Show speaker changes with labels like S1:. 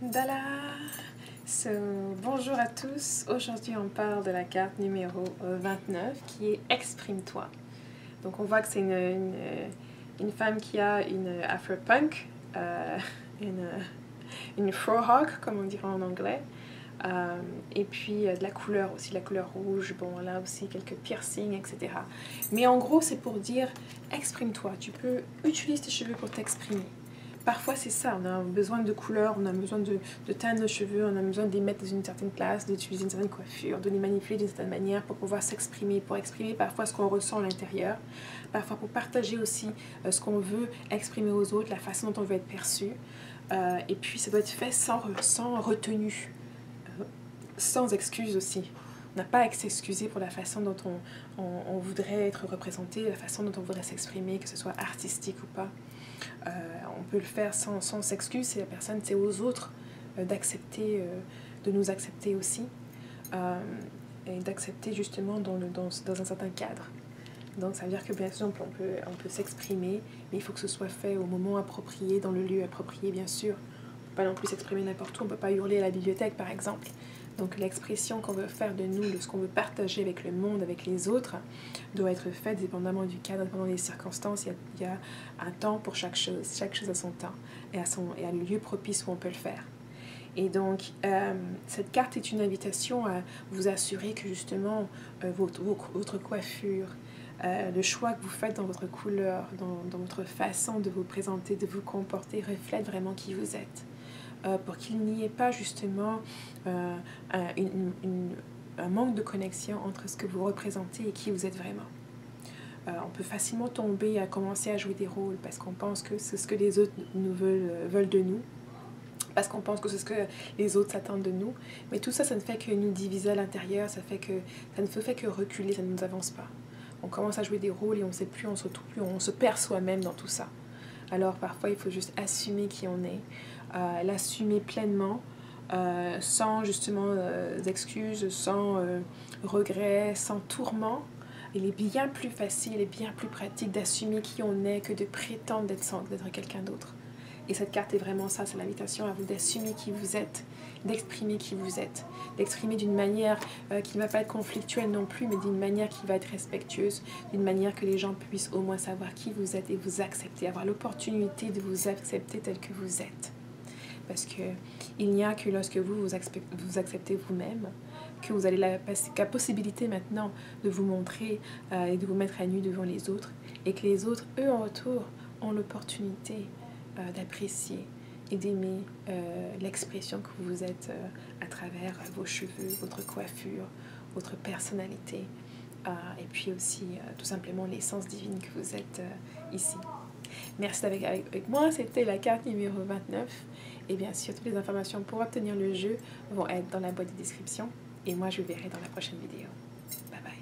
S1: Dala! Bonjour à tous, aujourd'hui on parle de la carte numéro 29 qui est Exprime-toi. Donc on voit que c'est une femme qui a une afro-punk, une frohawk comme on dirait en anglais, et puis de la couleur aussi, la couleur rouge, bon là aussi quelques piercings, etc. Mais en gros c'est pour dire exprime-toi, tu peux utiliser tes cheveux pour t'exprimer. Parfois c'est ça, on a besoin de couleurs, on a besoin de teindre nos cheveux, on a besoin de les mettre dans une certaine place, d'utiliser une certaine coiffure, de les manipuler d'une certaine manière pour pouvoir s'exprimer, pour exprimer parfois ce qu'on ressent à l'intérieur, parfois pour partager aussi ce qu'on veut exprimer aux autres, la façon dont on veut être perçu. Et puis ça doit être fait sans retenue, sans excuse aussi. On n'a pas à s'excuser pour la façon dont on voudrait être représenté, la façon dont on voudrait s'exprimer, que ce soit artistique ou pas. On peut le faire sans s'excuse, c'est la personne, c'est aux autres d'accepter, de nous accepter aussi, et d'accepter justement dans un certain cadre. Donc ça veut dire que bien sûr on peut s'exprimer, mais il faut que ce soit fait au moment approprié, dans le lieu approprié bien sûr. On ne peut pas non plus s'exprimer n'importe où, on ne peut pas hurler à la bibliothèque par exemple. Donc l'expression qu'on veut faire de nous, de ce qu'on veut partager avec le monde, avec les autres, doit être faite dépendamment du cadre, dépendamment des circonstances. Il y a un temps pour chaque chose a son temps et à le lieu propice où on peut le faire. Et donc cette carte est une invitation à vous assurer que justement votre coiffure, le choix que vous faites dans votre couleur, dans votre façon de vous présenter, de vous comporter, reflète vraiment qui vous êtes. Pour qu'il n'y ait pas justement un manque de connexion entre ce que vous représentez et qui vous êtes vraiment. On peut facilement tomber à commencer à jouer des rôles parce qu'on pense que c'est ce que les autres veulent de nous, parce qu'on pense que c'est ce que les autres s'attendent de nous, mais tout ça, ça ne fait que nous diviser à l'intérieur, ça ne fait que reculer, ça ne nous avance pas. On commence à jouer des rôles et on ne sait plus, on se retrouve plus, on se perd soi-même dans tout ça. Alors parfois il faut juste assumer qui on est, l'assumer pleinement, sans justement excuses, sans regrets, sans tourment. Il est bien plus facile et bien plus pratique d'assumer qui on est que de prétendre d'être quelqu'un d'autre. Et cette carte est vraiment ça, c'est l'invitation à vous d'assumer qui vous êtes, d'exprimer qui vous êtes, d'exprimer d'une manière qui ne va pas être conflictuelle non plus, mais d'une manière qui va être respectueuse, d'une manière que les gens puissent au moins savoir qui vous êtes et vous accepter, avoir l'opportunité de vous accepter tel que vous êtes. Parce qu'il n'y a que lorsque vous acceptez vous-même, que vous avez la possibilité maintenant de vous montrer et de vous mettre à nu devant les autres, et que les autres, eux en retour, ont l'opportunité d'apprécier et d'aimer l'expression que vous êtes à travers vos cheveux, votre coiffure, votre personnalité, et puis aussi tout simplement l'essence divine que vous êtes ici. Merci d'être avec moi, c'était la carte numéro 29, et bien sûr toutes les informations pour obtenir le jeu vont être dans la boîte de description, et moi je vous verrai dans la prochaine vidéo. Bye bye.